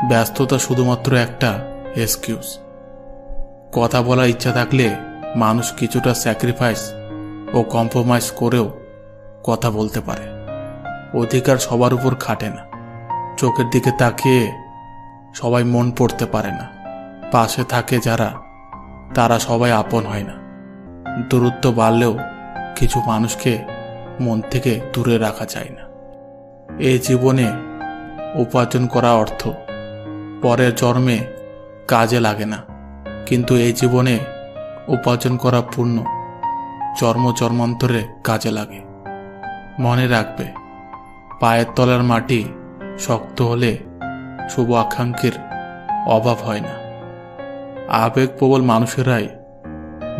ব্যস্ততা শুধুমাত্র একটা এক্সকিউজ। কথা বলার ইচ্ছা থাকলে মানুষ কিছুটা স্যাক্রিফাইস ও কম্প্রোমাইজ করেও কথা বলতে পারে। অধিকার সবার উপর খাটে না। চোখের দিকে তাকিয়ে সবাই মন পড়তে পারে না। পাশে থাকে যারা, তারা সবাই আপন হয় না। দূরত্ব বাড়লেও কিছু মানুষকে মন থেকে দূরে রাখা যায় না। এই জীবনে উপার্জন করা অর্থ পরের জন্মে কাজে লাগে না, কিন্তু এই জীবনে উপার্জন করা পুণ্য জন্ম জন্মান্তরে কাজে লাগে। মনে রাখবে, পায়ের তলার মাটি শক্ত হলে শুভ আকাঙ্ক্ষীর অভাব হয় না। আবেগপ্রবল মানুষেরাই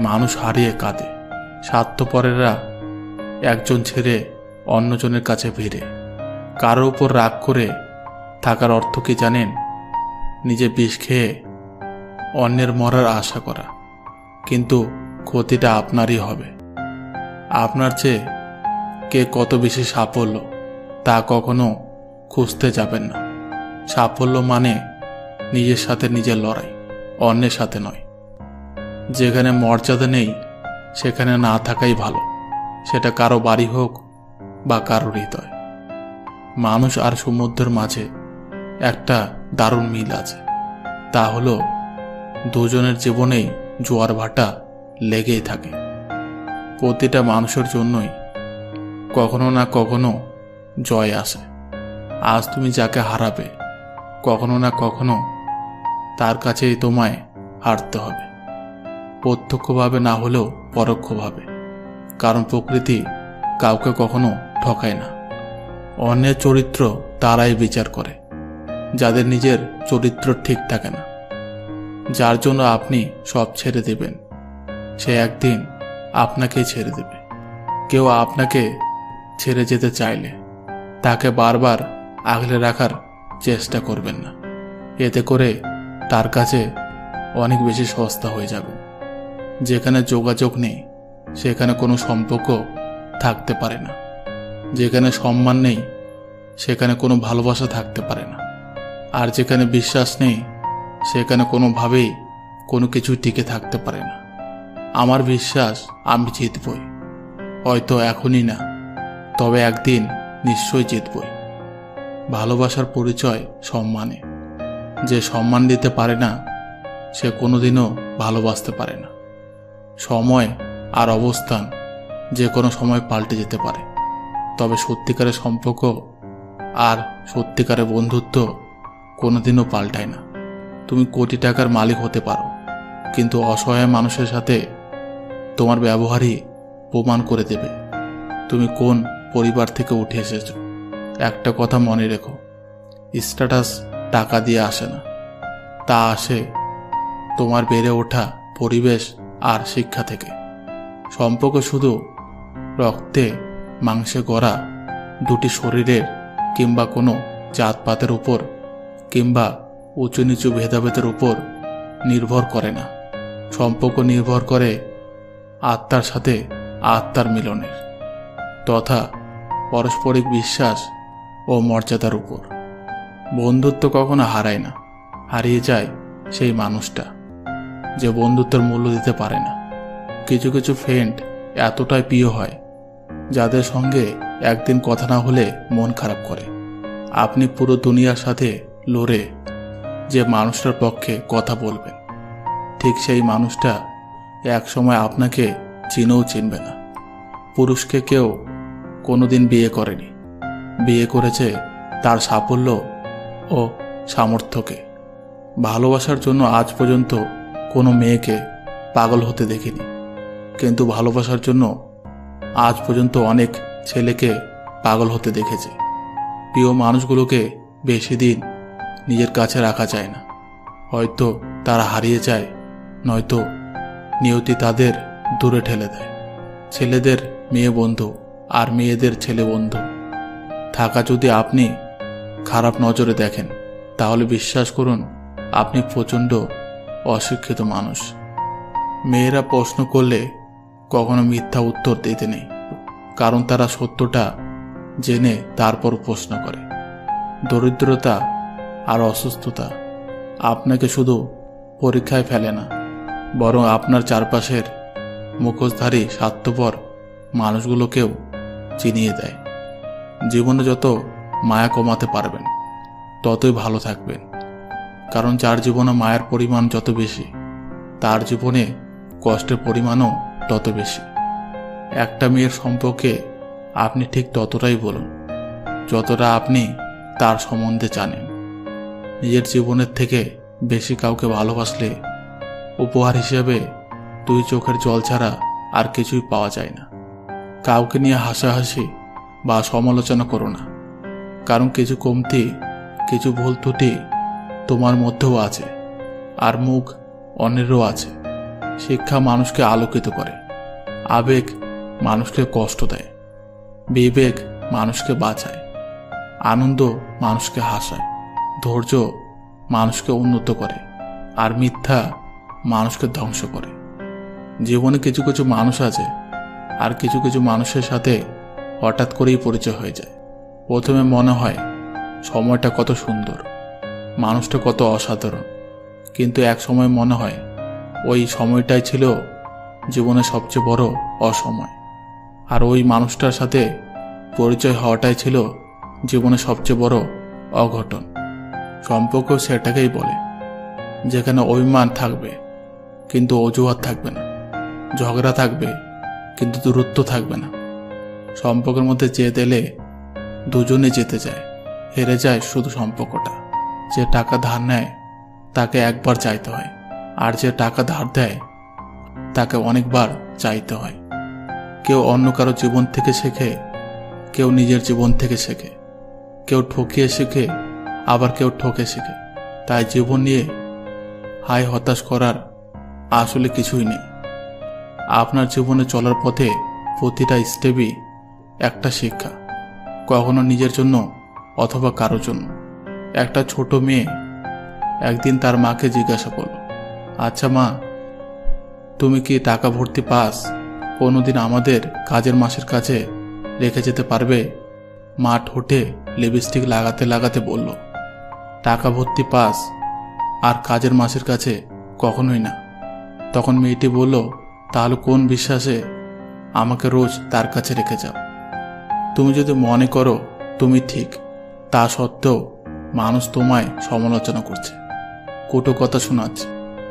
মানুষ হারিয়ে কাঁদে। স্বার্থপরেরা একজন ছেড়ে অন্যজনের কাছে ভিড়ে। কারোর উপর রাগ করে থাকার অর্থ কি জানেন? নিজে বিষ খেয়ে অন্যের মরার আশা করা, কিন্তু ক্ষতিটা আপনারই হবে। আপনার চেয়ে কে কত বেশি সাফল্য তা কখনো খুঁজতে যাবেন না। সাফল্য মানে নিজের সাথে নিজের লড়াই, অন্যের সাথে নয়। যেখানে মর্যাদা নেই সেখানে না থাকাই ভালো, সেটা কারো বাড়ি হোক বা কারো হৃদয়। মানুষ আর সমুদ্রের মাঝে একটা দারুণ মিল আছে, তা হলো দুজনের জীবনেই জোয়ার ভাটা লেগেই থাকে। প্রতিটা মানুষের জন্যই কখনো না কখনো জয় আসে। আজ তুমি যাকে হারাবে, কখনো না কখনো তার কাছেই তোমায় হারতে হবে, প্রত্যক্ষভাবে না হলেও পরোক্ষভাবে। কারণ প্রকৃতি কাউকে কখনো ঠকায় না। অন্যের চরিত্র তারাই বিচার করে যাদের নিজের চরিত্র ঠিক থাকে না। যার জন্য আপনি সব ছেড়ে দেবেন, সে একদিন আপনাকেই ছেড়ে দেবে। কেউ আপনাকে ছেড়ে যেতে চাইলে তাকে বারবার আগলে রাখার চেষ্টা করবেন না। এতে করে তার কাছে অনেক বেশি সস্তা হয়ে যাবে। যেখানে যোগাযোগ নেই সেখানে কোনো সম্পর্ক থাকতে পারে না। যেখানে সম্মান নেই সেখানে কোনো ভালোবাসা থাকতে পারে না। আর যেখানে বিশ্বাস নেই সেখানে কোনোভাবেই কোনো কিছু টিকে থাকতে পারে না। আমার বিশ্বাস আমি জিতবই, হয়তো এখনই না, তবে একদিন নিশ্চয়ই জিতবই। ভালোবাসার পরিচয় সম্মানে। যে সম্মান দিতে পারে না সে কোনোদিনও ভালোবাসতে পারে না। সময় আর অবস্থান যে কোনো সময় পাল্টে যেতে পারে, তবে সত্যিকারের সম্পর্ক আর সত্যিকারের বন্ধুত্ব কোনোদিনও পাল্টায় না। তুমি কোটি টাকার মালিক হতে পারো, কিন্তু অসহায় মানুষের সাথে তোমার ব্যবহারই প্রমাণ করে দেবে তুমি কোন পরিবার থেকে উঠে এসেছো। একটা কথা মনে রেখো, স্ট্যাটাস টাকা দিয়ে আসে না, তা আসে তোমার বেড়ে ওঠা পরিবেশ আর শিক্ষা থেকে। সম্পর্ক শুধু রক্তে মাংসে গড়া দুটি শরীরের কিংবা কোনো জাতপাতের উপর কিংবা উঁচু নিচু ভেদাভেদের উপর নির্ভর করে না। সম্পর্ক নির্ভর করে আত্মার সাথে আত্মার মিলনের, তথা পারস্পরিক বিশ্বাস ও মর্যাদার উপর। বন্ধুত্ব কখনো হারায় না, হারিয়ে যায় সেই মানুষটা যে বন্ধুত্বের মূল্য দিতে পারে না। কিছু কিছু ফ্রেন্ড এতটাই প্রিয় হয় যাদের সঙ্গে একদিন কথা না হলে মন খারাপ করে। আপনি পুরো দুনিয়ার সাথে লড়ে যে মানুষটার পক্ষে কথা বলবেন, ঠিক সেই মানুষটা এক সময় আপনাকে চিনেও চিনবে না। পুরুষকে কেউ কোনোদিন বিয়ে করেনি, বিয়ে করেছে তার সাফল্য ও সামর্থ্যকে। ভালোবাসার জন্য আজ পর্যন্ত কোনো মেয়েকে পাগল হতে দেখিনি, কিন্তু ভালোবাসার জন্য আজ পর্যন্ত অনেক ছেলেকে পাগল হতে দেখেছে। প্রিয় মানুষগুলোকে বেশি দিন নিজের কাছে রাখা যায় না। হয়তো তারা হারিয়ে যায়, নয়তো নিয়তি তাদের দূরে ঠেলে দেয়। ছেলেদের মেয়ে বন্ধু আর মেয়েদের ছেলে বন্ধু থাকা যদি আপনি খারাপ নজরে দেখেন, তাহলে বিশ্বাস করুন আপনি প্রচণ্ড অশিক্ষিত মানুষ। মেয়েরা প্রশ্ন করলে কখনো মিথ্যা উত্তর দিতে নেই, কারণ তারা সত্যটা জেনে তারপর প্রশ্ন করে। দরিদ্রতা আর অসুস্থতা আপনাকে শুধু পরীক্ষায় ফেলে না, বরং আপনার চারপাশের মুখোশধারী স্বার্থপর মানুষগুলোকেও চিনিয়ে দেয়। জীবনে যত মায়া কমাতে পারবেন ততই ভালো থাকবেন, কারণ যার জীবনে মায়ের পরিমাণ যত বেশি তার জীবনে কষ্টের পরিমাণও তত বেশি। একটা মেয়ের সম্পর্কে আপনি ঠিক ততটাই বলুন যতটা আপনি তার সম্বন্ধে জানেন। নিজের জীবনের থেকে বেশি কাউকে ভালোবাসলে উপহার হিসেবে 2 চোখের জল ছাড়া আর কিছুই পাওয়া যায় না। কাউকে নিয়ে হাসাহাসি বা সমালোচনা করো না, কারণ কিছু কমতি, কিছু ভুল ত্রুটি তোমার মধ্যেও আছে, আর মুখ অন্যেরও আছে। শিক্ষা মানুষকে আলোকিত করে, আবেগ মানুষকে কষ্ট দেয়, বিবেক মানুষকে বাঁচায়, আনন্দ মানুষকে হাসায়, ধৈর্য মানুষকে উন্নত করে, আর মিথ্যা মানুষকে ধ্বংস করে। জীবনে কিছু কিছু মানুষ আছে, আর কিছু কিছু মানুষের সাথে হঠাৎ করেই পরিচয় হয়ে যায়। প্রথমে মনে হয় সময়টা কত সুন্দর, মানুষটা কত অসাধারণ, কিন্তু এক সময় মনে হয় ওই সময়টাই ছিল জীবনের সবচেয়ে বড় অসময়, আর ওই মানুষটার সাথে পরিচয় হওয়াটাই ছিল জীবনের সবচেয়ে বড় অঘটন। সম্পর্ক সেটাকেই বলে যেখানে অভিমান থাকবে কিন্তু অজুহাত থাকবে না, ঝগড়া থাকবে কিন্তু দূরত্ব থাকবে না। সম্পর্কের মধ্যে জেদ এলে দুজনে যেতে যায়, হেরে যায় শুধু সম্পর্কটা। যে টাকা ধার নেয় তাকে একবার চাইতে হয়, আর যে টাকা ধার দেয় তাকে অনেকবার চাইতে হয়। কেউ অন্য কারো জীবন থেকে শেখে, কেউ নিজের জীবন থেকে শেখে, কেউ ঠকিয়ে শেখে, আবার কেউ ঠকে শেখে। তাই জীবন নিয়ে হাই হতাশ করার আসলে কিছুই নেই। আপনার জীবনে চলার পথে প্রতিটা স্টেপই একটা শিক্ষা, কখনো নিজের জন্য অথবা কারোর জন্য। একটা ছোট মেয়ে একদিন তার মাকে জিজ্ঞাসা করল, আচ্ছা মা, তুমি কি টাকা ভর্তি পাস কোনোদিন আমাদের কাজের মাসের কাছে রেখে যেতে পারবে? মা ঠোঁটে লিপস্টিক লাগাতে লাগাতে বলল, টাকা ভর্তি পাস আর কাজের মাসের কাছে কখনোই না। তখন মেয়েটি বলল, তাহলে কোন বিশ্বাসে আমাকে রোজ তার কাছে রেখে যাও? তুমি যদি মনে করো তুমি ঠিক, তা সত্ত্বেও মানুষ তোমায় সমালোচনা করছে, কটু কথা শোনাচ্ছে,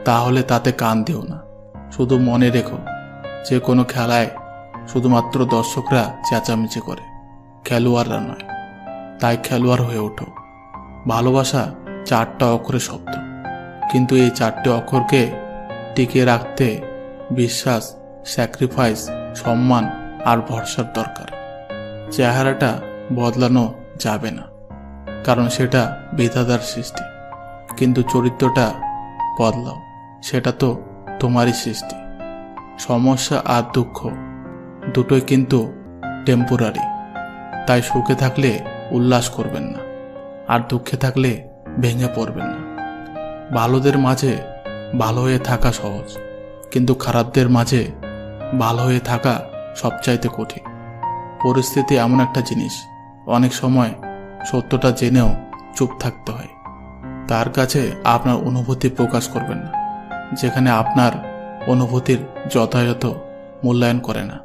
তাহলে তাতে কান দিও না। শুধু মনে রেখো, যে কোনো খেলায় শুধুমাত্র দর্শকরা চেঁচামেচি করে, খেলোয়াড়রা নয়। তাই খেলোয়াড় হয়ে ওঠো। ভালোবাসা 4টা অক্ষরের শব্দ, কিন্তু এই 4টে অক্ষরকে টিকিয়ে রাখতে বিশ্বাস, স্যাক্রিফাইস, সম্মান আর ভরসার দরকার। চেহারাটা বদলানো যাবে না, কারণ সেটা বিধাতার সৃষ্টি, কিন্তু চরিত্রটা বদলাও, সেটা তো তোমারই সৃষ্টি। সমস্যা আর দুঃখ দুটোই কিন্তু টেম্পোরারি, তাই সুখে থাকলে উল্লাস করবেন না, আর দুঃখে থাকলে ভেঙে পড়বেন না। ভালোদের মাঝে ভালো হয়ে থাকা সহজ, কিন্তু খারাপদের মাঝে ভালো হয়ে থাকা সবচাইতে কঠিন। পরিস্থিতি এমন একটা জিনিস, অনেক সময় সত্যটা জেনেও চুপ থাকতে হয়। তার কাছে আপনার অনুভূতি প্রকাশ করবেন না যেখানে আপনার অনুভূতির যথাযথ মূল্যায়ন করে না।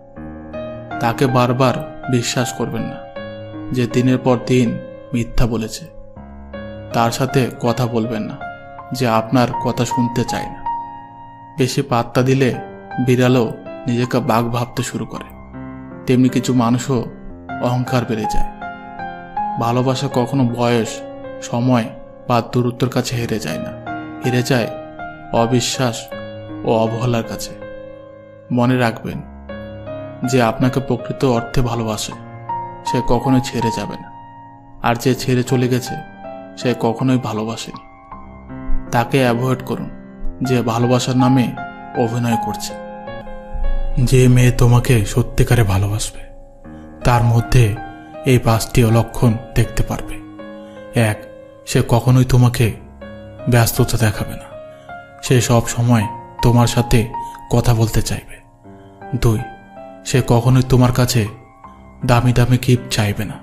তাকে বারবার বিশ্বাস করবেন না যে দিনের পর দিন মিথ্যা বলেছে। তার সাথে কথা বলবেন না যে আপনার কথা শুনতে চায় না। বেশি পাত্তা দিলে বিড়ালও নিজেকে বাঘ ভাবতে শুরু করে, তেমনি কিছু মানুষও অহংকার বেড়ে যায়। ভালোবাসা কখনো বয়স, সময় বা দূরত্বের কাছে হেরে যায় না, হেরে যায় অবিশ্বাস ও অবহেলার কাছে। মনে রাখবেন, যে আপনাকে প্রকৃত অর্থে ভালোবাসে সে কখনোই ছেড়ে যাবে না, আর যে ছেড়ে চলে গেছে সে কখনোই ভালোবাসেনি। তাকে অ্যাভয়েড করুন যে ভালোবাসার নামে অভিনয় করছে। যে মেয়ে তোমাকে সত্যিকারে ভালোবাসবে তার মধ্যে এই 5টি লক্ষণ দেখতে পারবে। 1, সে কখনোই তোমাকে ব্যস্ততা দেখাবে না, সে সব সময় তোমার সাথে কথা বলতে চাইবে। 2, সে কখনোই তোমার কাছে দামি দামি গিফট চাইবে না,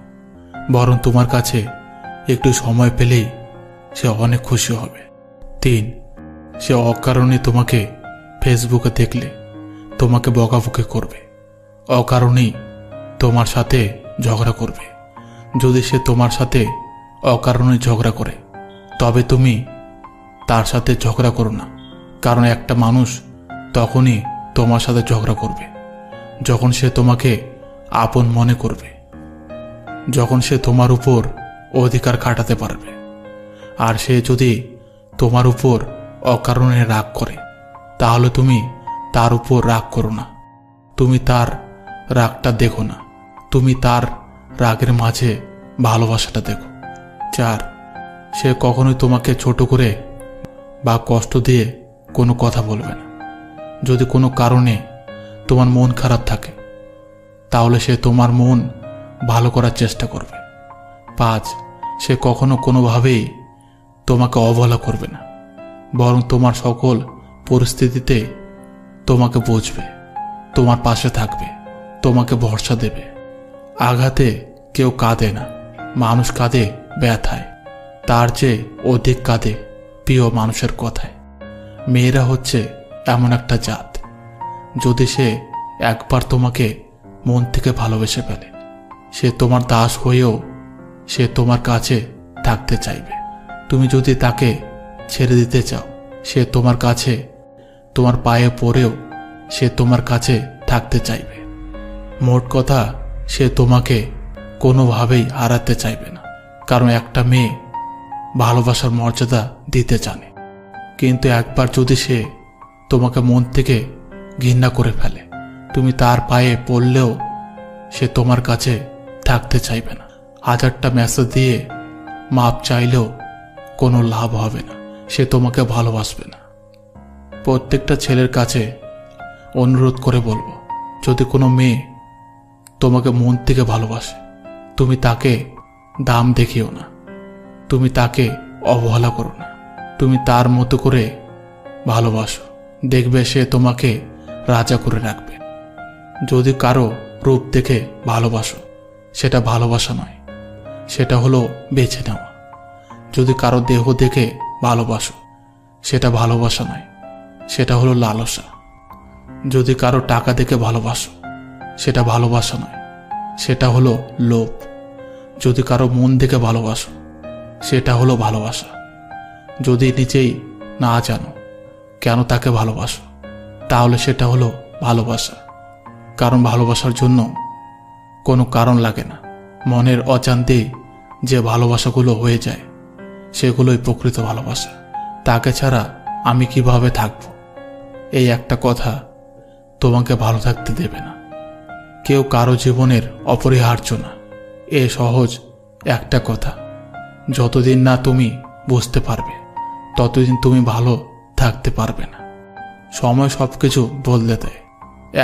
বরং তোমার কাছে একটু সময় পেলেই সে অনেক খুশি হবে। 3, সে অকারণে তোমাকে ফেসবুকে দেখলে তোমাকে বকাবকি করবে, অকারণেই তোমার সাথে ঝগড়া করবে। যদি সে তোমার সাথে অকারণে ঝগড়া করে তবে তুমি তার সাথে ঝগড়া করো না, কারণ একটা মানুষ তখনই তোমার সাথে ঝগড়া করবে যখন সে তোমাকে আপন মনে করবে, যখন সে তোমার উপর অধিকার খাটাতে পারবে। আর সে যদি তোমার উপর অকারণে রাগ করে তাহলে তুমি তার উপর রাগ করো না, তুমি তার রাগটা দেখো না, তুমি তার রাগের মাঝে ভালোবাসাটা দেখো। 4, সে কখনোই তোমাকে ছোট করে বা কষ্ট দিয়ে কোনো কথা বলবে না। যদি কোনো কারণে তোমার মন খারাপ থাকে তাহলে সে তোমার মন ভালো করার চেষ্টা করবে। 5, সে কখনো কোনোভাবেই তোমাকে অবহেলা করবে না, বরং তোমার সকল পরিস্থিতিতে তোমাকে বুঝবে, তোমার পাশে থাকবে, তোমাকে ভরসা দেবে। আঘাতে কেউ কাঁদে না, মানুষ কাঁদে ব্যথায়, তার চেয়ে অধিক কাঁদে প্রিয় মানুষের কথায়। মেয়েরা হচ্ছে এমন একটা জাত, যদি সে একবার তোমাকে মন থেকে ভালোবেসে ফেলে সে তোমার দাস হয়েও সে তোমার কাছে থাকতে চাইবে। তুমি যদি তাকে ছেড়ে দিতে চাও সে তোমার কাছে, তোমার পায়ে পড়েও সে তোমার কাছে থাকতে চাইবে। মোট কথা, সে তোমাকে কোনোভাবেই হারাতে চাইবে না, কারণ একটা মেয়ে ভালোবাসার মর্যাদা দিতে জানে। কিন্তু একবার যদি সে তোমাকে মন থেকে ঘৃণা করে ফেলে তুমি তার পায়ে পড়লেও সে তোমার কাছে থাকতে চাইবে না। 1000টা মেসেজ দিয়ে মাপ চাইলেও কোনো লাভ হবে না, সে তোমাকে ভালোবাসবে না। প্রত্যেকটা ছেলের কাছে অনুরোধ করে বলবো, যদি কোনো মেয়ে তোমাকে মন থেকে ভালোবাসে তুমি তাকে দাম দেখিও না, তুমি তাকে অবহেলা করো না, তুমি তার মতো করে ভালোবাসো, দেখবে সে তোমাকে রাজা করে রাখবে। যদি কারো রূপ দেখে ভালোবাসো সেটা ভালোবাসা নয়, সেটা হলো বেছে নেওয়া। যদি কারো দেহ দেখে ভালোবাসো সেটা ভালোবাসা নয়, সেটা হলো লালসা। যদি কারো টাকা দেখে ভালোবাসো সেটা ভালোবাসা নয়, সেটা হলো লোভ। যদি কারো মন দেখে ভালোবাসো সেটা হলো ভালোবাসা। যদি নিজেই না জানো কেন তাকে ভালোবাসো তাহলে সেটা হলো ভালোবাসা, কারণ ভালোবাসার জন্য কোনো কারণ লাগে না। মনের অজান্তেই যে ভালোবাসাগুলো হয়ে যায় সেগুলোই প্রকৃত ভালোবাসা। তাকে ছাড়া আমি কিভাবে থাকব, এই একটা কথা তোমাকে ভালো থাকতে দেবে না। কেউ কারো জীবনের অপরিহার্য না, এ সহজ একটা কথা। যতদিন না তুমি বুঝতে পারবে ততদিন তুমি ভালো থাকতে পারবে না। সময় সবকিছু বদলে দেয়।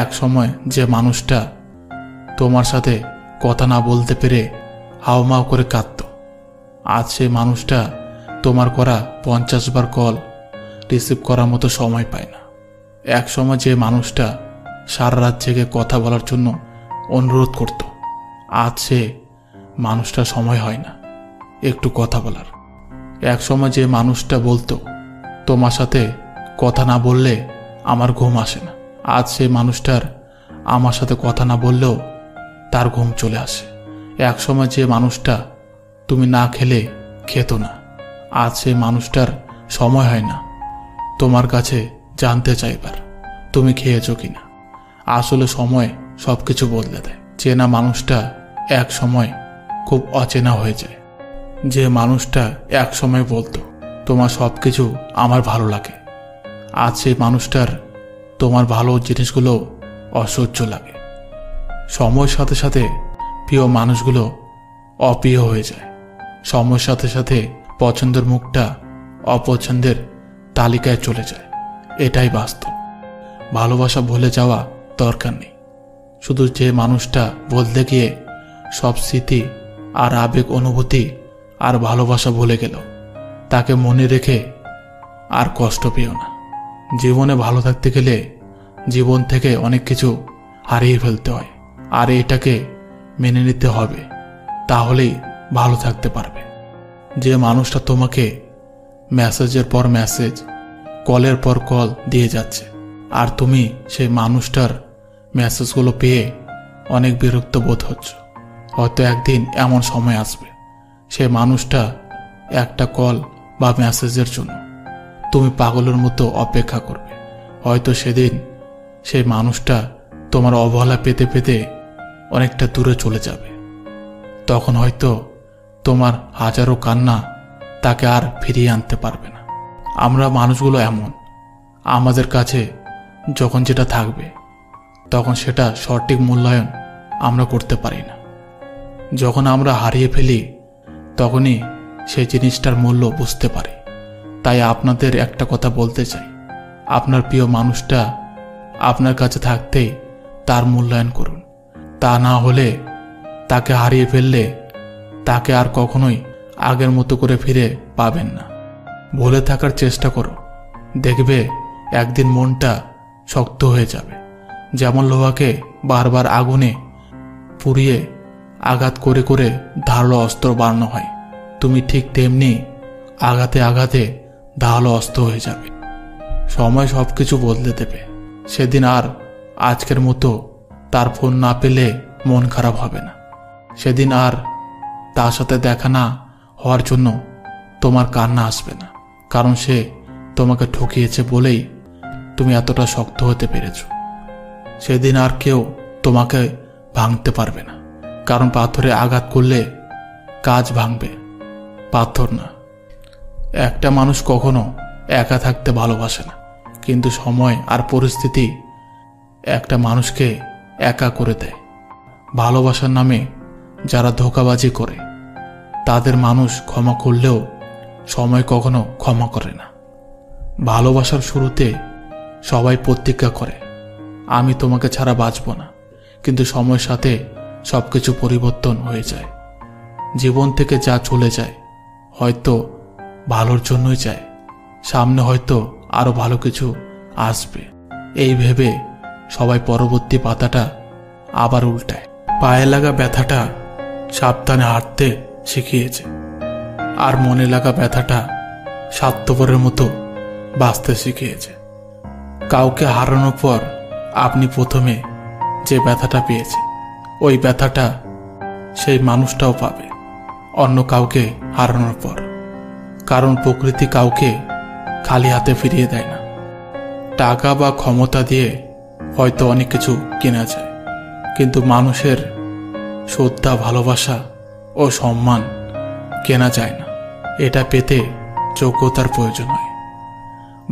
এক সময় যে মানুষটা তোমার সাথে কথা না বলতে পেরে হাউমাউ করে কাঁদত, আজ সেই মানুষটা তোমার করা 50 বার কল রিসিভ করার মতো সময় পায় না। এক সময় যে মানুষটা সারা রাত জেগে কথা বলার জন্য অনুরোধ করত, আজ সে মানুষটা সময় হয় না একটু কথা বলার। এক সময় যে মানুষটা বলতো তোমার সাথে কথা না বললে আমার ঘুম আসে না, আজ সেই মানুষটার আমার সাথে কথা না বললেও তার ঘুম চলে আসে। এক সময় যে মানুষটা তুমি না খেলে খেত না, আজ সেই মানুষটার সময় হয় না তোমার কাছে জানতে চাইবার তুমি খেয়েছো কিনা। আসলে সময় সবকিছু বদলে দেয়। চেনা মানুষটা এক সময় খুব অচেনা হয়ে যায়। যে মানুষটা এক সময় বলতো তোমার সবকিছু আমার ভালো লাগে, আজ সেই মানুষটার তোমার ভালো জিনিসগুলো অসহ্য লাগে। সময়ের সাথে সাথে প্রিয় মানুষগুলো অপ্রিয় হয়ে যায়। সময়ের সাথে সাথে পছন্দের মুখটা অপছন্দের তালিকায় চলে যায়, এটাই বাস্তব। ভালোবাসা ভুলে যাওয়া দরকার নেই, শুধু যে মানুষটা বদলে গিয়ে সব স্মৃতি আর আবেগ অনুভূতি আর ভালোবাসা ভুলে গেল তাকে মনে রেখে আর কষ্ট পেও না। জীবনে ভালো থাকতে গেলে জীবন থেকে অনেক কিছু হারিয়ে ফেলতে হয়, আর এটাকে মেনে নিতে হবে, তাহলেই ভালো থাকতে পারবে। যে মানুষটা তোমাকে মেসেজের পর মেসেজ, কলের পর কল দিয়ে যাচ্ছে, আর তুমি সেই মানুষটার মেসেজগুলো পেয়ে অনেক বিরক্ত বোধ হচ্ছ। হয়তো একদিন এমন সময় আসবে সেই মানুষটা একটা কল বা মেসেজের জন্য তুমি পাগলের মতো অপেক্ষা করবে। হয়তো সেদিন সেই মানুষটা তোমার অবহেলা পেতে পেতে অনেকটা দূরে চলে যাবে। তখন হয়তো তোমার হাজারো কান্না তাকে আর ফিরিয়ে আনতে পারবে না। আমরা মানুষগুলো এমন, আমাদের কাছে যখন যেটা থাকবে তখন সেটা সঠিক মূল্যায়ন আমরা করতে পারি না। যখন আমরা হারিয়ে ফেলি তখনই সেই জিনিসটার মূল্য বুঝতে পারি। তাই আপনাদের একটা কথা বলতে চাই, আপনার প্রিয় মানুষটা আপনার কাছে থাকতেই তার মূল্যায়ন করুন। তা না হলে তাকে হারিয়ে ফেললে তাকে আর কখনোই আগের মতো করে ফিরে পাবেন না। ভুলে থাকার চেষ্টা করো, দেখবে একদিন মনটা শক্ত হয়ে যাবে। যেমন লোহাকে বারবার আগুনে পুড়িয়ে আঘাত করে করে ধারালো অস্ত্র বানানো হয়, তুমি ঠিক তেমনি আঘাতে আঘাতে ধারালো অস্ত্র হয়ে যাবে। সময় সবকিছু বদলে দেবে। সেদিন আর আজকের মতো তার ফোন না পেলে মন খারাপ হবে না। সেদিন আর তার সাথে দেখা না হওয়ার জন্য তোমার কান্না আসবে না, কারণ সে তোমাকে ঠকিয়েছে বলেই তুমি এতটা শক্ত হতে পেরেছ। সেদিন আর কেউ তোমাকে ভাঙতে পারবে না, কারণ পাথরে আঘাত করলে কাজ ভাঙবে, পাথর না। একটা মানুষ কখনো একা থাকতে ভালোবাসে না, কিন্তু সময় আর পরিস্থিতি একটা মানুষকে একা করে দেয়। ভালোবাসার নামে যারা ধোঁকাবাজি করে তাদের মানুষ ক্ষমা করলেও সময় কখনো ক্ষমা করে না। ভালোবাসার শুরুতে সবাই প্রতিজ্ঞা করে, আমি তোমাকে ছাড়া বাঁচব না, কিন্তু সময়ের সাথে সবকিছু পরিবর্তন হয়ে যায়। জীবন থেকে যা চলে যায় হয়তো ভালোর জন্যই যায়, সামনে হয়তো আরো ভালো কিছু আসবে, এই ভেবে সবাই পরবর্তী পাতাটা আবার উল্টায়। পায়ে লাগা ব্যথাটা সাবধানে হাঁটতে শিখিয়েছে, আর মনে লাগা ব্যথাটা স্বার্থপরের মতো বাঁচতে শিখিয়েছে। কাউকে হারানোর পর আপনি প্রথমে যে ব্যথাটা পেয়েছে ওই ব্যথাটা সেই মানুষটাও পাবে অন্য কাউকে হারানোর পর, কারণ প্রকৃতি কাউকে খালি হাতে ফিরিয়ে দেয় না। টাকা বা ক্ষমতা দিয়ে হয়তো অনেক কিছু কেনা যায়, কিন্তু মানুষের শ্রদ্ধা, ভালোবাসা ও সম্মান কেনা যায় না। এটা পেতে যোগ্যতার প্রয়োজন হয়।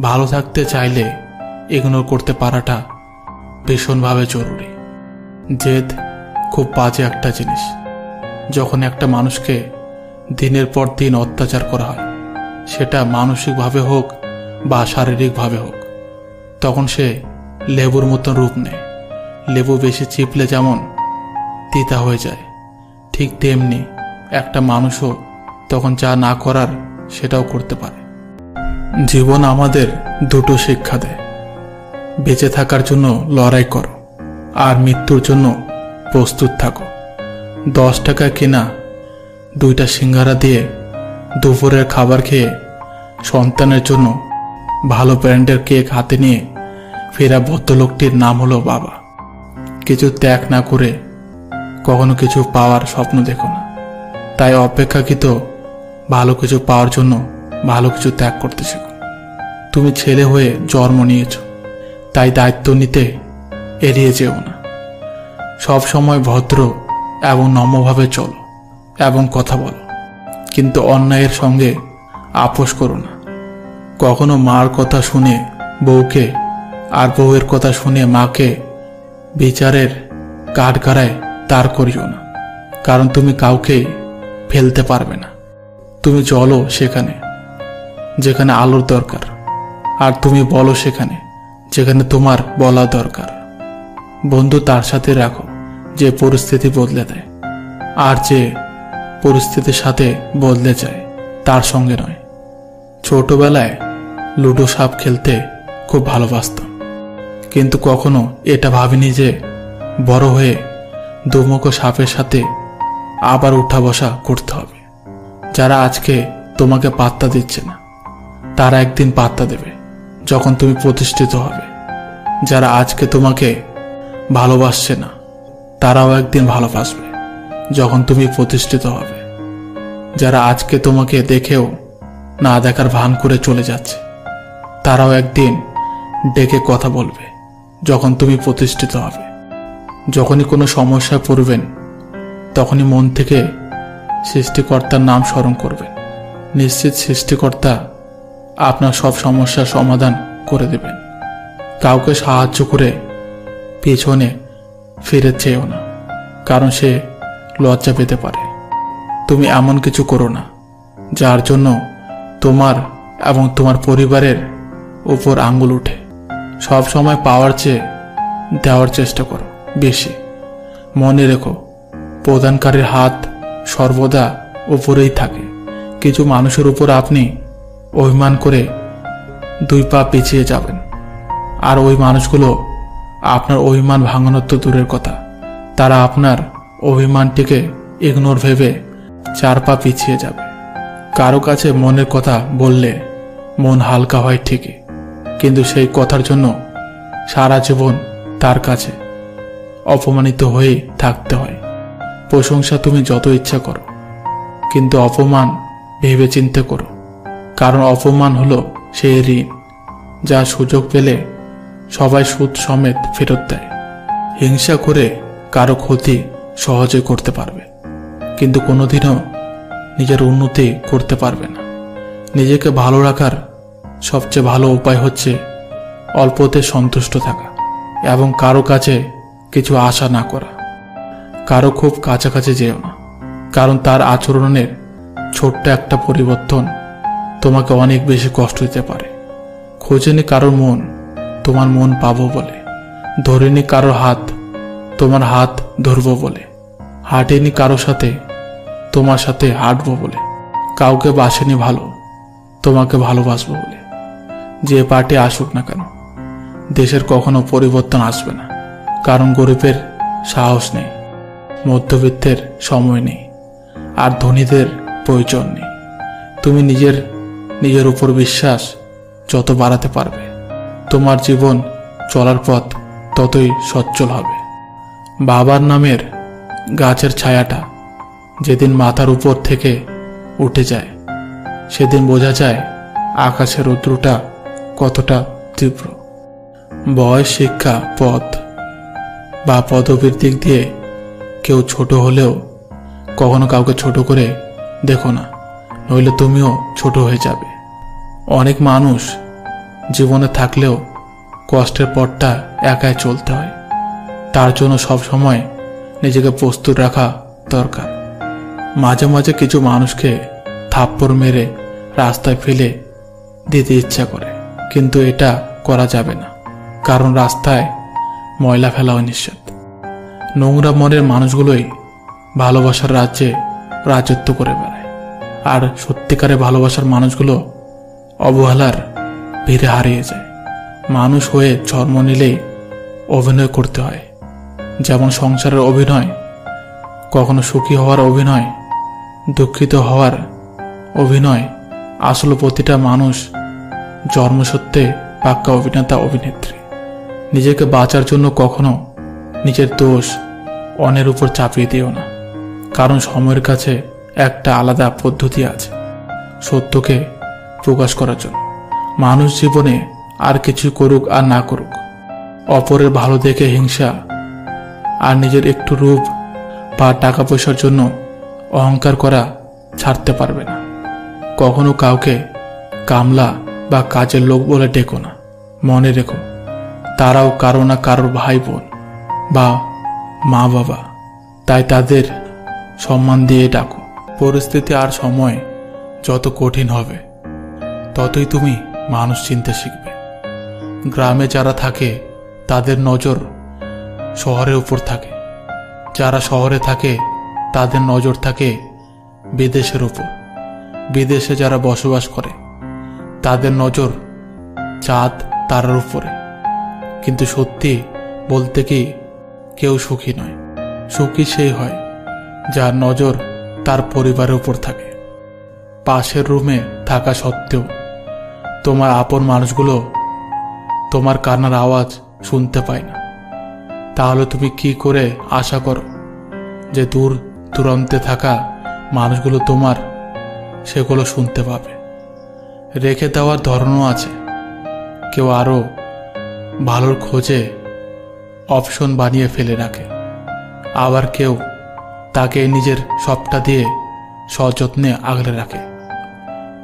ভালো থাকতে চাইলে ইগনোর করতে পারাটা ভীষণভাবে জরুরি। জেদ খুব বাজে একটা জিনিস। যখন একটা মানুষকে দিনের পর দিন অত্যাচার করা হয়, সেটা মানসিকভাবে হোক বা শারীরিকভাবে হোক, তখন সে লেবুর মতো রূপ নেয়। লেবু বেশি চিপলে যেমন তিতা হয়ে যায়, ঠিক তেমনি একটা মানুষও তখন যা না করার সেটাও করতে পারে। জীবন আমাদের দুটো শিক্ষা দেয়, বেঁচে থাকার জন্য লড়াই করো আর মৃত্যুর জন্য প্রস্তুত থাকো। 10 টাকা কেনা 2টা সিঙ্গারা দিয়ে দুপুরের খাবার খেয়ে সন্তানের জন্য ভালো ব্র্যান্ডের কেক হাতে নিয়ে ফেরা ভদ্রলোকটির নাম হলো বাবা। কিছু ত্যাগ না করে কখনো কিছু পাওয়ার স্বপ্ন দেখো না। তাই অপেক্ষাকৃত ভালো কিছু পাওয়ার জন্য ভালো কিছু ত্যাগ করতে শেখো। তুমি ছেলে হয়ে জন্ম নিয়েছ, তাই দায়িত্ব নিতে এড়িয়ে যেও না। সব সময় ভদ্র এবং নম্রভাবে চলো এবং কথা বলো, কিন্তু অন্যায়ের সঙ্গে আপোষ করো না। কখনো মার কথা শুনে বউকে আর বউয়ের কথা শুনে মাকে বিচারের কাঠগড়ায় দাঁড় করিও না, কারণ তুমি কাউকে ফেলতে পারবে না। তুমি চলো সেখানে যেখানে আলোর দরকার, আর তুমি বলো সেখানে যেখানে তোমার বলা দরকার। বন্ধু তার সাথে রাখো যে পরিস্থিতি বদলে দেয়, আর যে পরিস্থিতির সাথে বদলে যায় তার সঙ্গে নয়। ছোটবেলায় লুডো সাপ খেলতে খুব ভালোবাসতাম, কিন্তু কখনো এটা ভাবিনি যে বড় হয়ে দুমুখো সাপের সাথে আবার উঠা বসা করতে হবে। যারা আজকে তোমাকে পাত্তা দিচ্ছে না তারা একদিন পাত্তা দেবে যখন তুমি প্রতিষ্ঠিত হবে। যারা আজকে তোমাকে ভালোবাসছে না, তারাও একদিন ভালোবাসবে যখন তুমি প্রতিষ্ঠিত হবে। যারা আজকে তোমাকে দেখেও না দেখার ভান করে চলে যাচ্ছে, তারাও একদিন ডেকে কথা বলবে যখন তুমি প্রতিষ্ঠিত হবে। যখনই কোনো সমস্যায় পড়বেন, তখনই মন থেকে সৃষ্টিকর্তার নাম স্মরণ করবেন। নিশ্চিত সৃষ্টিকর্তা আপনার সব সমস্যার সমাধান করে দেবেন। কাউকে সাহায্য করে পেছনে ফিরে চেয়েও না, কারণ সে লজ্জা পেতে পারে। তুমি এমন কিছু করো না যার জন্য তোমার এবং তোমার পরিবারের উপর আঙ্গুল উঠে। সব সময় পাওয়ার চেয়ে দেওয়ার চেষ্টা করো বেশি। মনে রেখো, প্রদানকারীর হাত সর্বদা উপরেই থাকে। কিছু মানুষের উপর আপনি অভিমান করে 2 পা পিছিয়ে যাবেন, আর ওই মানুষগুলো আপনার অভিমান ভাঙানোর তো দূরের কথা, তারা আপনার অভিমানটিকে ইগনোর ভেবে 4 পা পিছিয়ে যাবে। কারো কাছে মনের কথা বললে মন হালকা হয় ঠিকই, কিন্তু সেই কথার জন্য সারা জীবন তার কাছে অপমানিত হয়ে থাকতে হয়। প্রশংসা তুমি যত ইচ্ছা করো, কিন্তু অপমান ভেবে চিন্তে করো, কারণ অপমান হলো সেই ঋণ যা সুযোগ পেলে সবাই সুদ সমেত ফেরত দেয়। হিংসা করে কারো ক্ষতি সহজে করতে পারবে, কিন্তু কোনোদিনও নিজের উন্নতি করতে পারবে না। নিজেকে ভালো রাখার সবচেয়ে ভালো উপায় হচ্ছে অল্পতে সন্তুষ্ট থাকা এবং কারো কাছে কিছু আশা না করা। কারো খুব কাছাকাছি যেও না, কারণ তার আচরণের ছোট্ট একটা পরিবর্তন তোমাকে অনেক বেশি কষ্ট দিতে পারে। খোঁজেনি কারোর মন তোমার মন পাবো বলে, ধরেনি কারোর হাত তোমার হাত ধরবো বলে, হাঁটেনি কারো সাথে তোমার সাথে হাঁটবো বলে, কাউকে বাসেনি ভালো তোমাকে ভালোবাসবো বলে। যে পার্টি আসুক না কেন, দেশের কখনো পরিবর্তন আসবে না, কারণ গরিবের সাহস নেই, মধ্যবিত্তের সময় নেই, আর ধনীদের প্রয়োজন নেই। তুমি নিজের উপর বিশ্বাস যত বাড়াতে পারবে, তোমার জীবন চলার পথ ততই সচ্ছল হবে। বাবার নামের গাছের ছায়াটা যেদিন মাথার উপর থেকে উঠে যায়, সেদিন বোঝা যায় আকাশের রৌদ্রটা কতটা তীব্র। বয়স, শিক্ষা, পদ বা পদবীর দিক দিয়ে কেউ ছোট হলেও কখনো কাউকে ছোট করে দেখো না, নইলে তুমিও ছোট হয়ে যাবে। অনেক মানুষ জীবনে থাকলেও কষ্টের পথটা একাই চলতে হয়, তার জন্য সব সময় নিজেকে প্রস্তুত রাখা দরকার। মাঝে মাঝে কিছু মানুষকে থাপ্পড় মেরে রাস্তায় ফেলে দিতে ইচ্ছা করে, কিন্তু এটা করা যাবে না, কারণ রাস্তায় ময়লা ফেলাও নিষেধ। নোংরা মনের মানুষগুলোই ভালোবাসার রাজ্যে রাজত্ব করে বেড়ায়, আর সত্যিকারে ভালোবাসার মানুষগুলো অবহেলার ভিড়ে হারিয়ে যায়। মানুষ হয়ে জন্ম নিলেই অভিনয় করতে হয়, যেমন সংসারের অভিনয়, কখনো সুখী হওয়ার অভিনয়, দুঃখিত হওয়ার অভিনয়। আসলে প্রতিটা মানুষ জন্মসত্ত্বে পাক্কা অভিনেতা অভিনেত্রী। নিজেকে বাঁচার জন্য কখনো নিজের দোষ অন্যের উপর চাপিয়ে দিও না, কারণ সময়ের কাছে একটা আলাদা পদ্ধতি আছে সত্যকে প্রকাশ করার জন্য। মানুষ জীবনে আর কিছু করুক আর না করুক, অপরের ভালো দেখে হিংসা আর নিজের একটু রূপ বা টাকা পয়সার জন্য অহংকার করা ছাড়তে পারবে না। কখনো কাউকে কামলা বা কাজের লোক বলে ডেকো না। মনে রেখো, তারাও কারো না কারোর ভাই বোন বা মা বাবা, তাই তাদের সম্মান দিয়ে ডাকো। পরিস্থিতি আর সময় যত কঠিন হবে, ততই তুমি মানুষ চিনতে শিখবে। গ্রামে যারা থাকে তাদের নজর শহরের উপর থাকে, যারা শহরে থাকে তাদের নজর থাকে বিদেশের উপর, বিদেশে যারা বসবাস করে তাদের নজর চাঁদ তারার উপরে। কিন্তু সত্যি বলতে কি, কেউ সুখী নয়। সুখী সেই হয় যার নজর তার পরিবারের উপর থাকে। পাশের রুমে থাকা সত্ত্বেও তোমার আপন মানুষগুলো তোমার কান্নার আওয়াজ শুনতে পায় না, তাহলে তুমি কি করে আশা করো যে দূর দূরান্তে থাকা মানুষগুলো তোমার সেগুলো শুনতে পাবে? রেখে দেওয়ার ধরনও আছে। কেউ আরও ভালোর খোঁজে অপশন বানিয়ে ফেলে রাখে, আবার কেউ তাকে নিজের সবটা দিয়ে সযত্নে আগলে রাখে।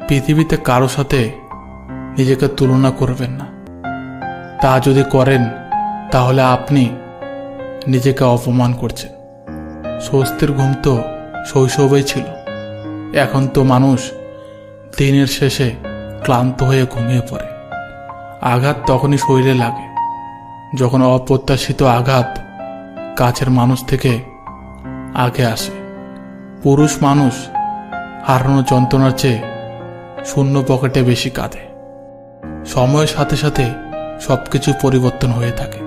পৃথিবীতে কারো সাথে নিজেকে তুলনা করবেন না। তা যদি করেন তাহলে আপনি নিজেকে অপমান করছেন। স্বস্তির ঘুম তো শৈশবেই ছিল, এখন তো মানুষ দিনের শেষে ক্লান্ত হয়ে ঘুমিয়ে পড়ে। আঘাত তখনই শরীরে লাগে যখন অপ্রত্যাশিত আঘাত কাছের মানুষ থেকে আগে আসে। পুরুষ মানুষ হারানোর যন্ত্রণার চেয়ে শূন্য পকেটে বেশি কাঁদে। সময়ের সাথে সাথে সবকিছু পরিবর্তন হয়ে থাকে।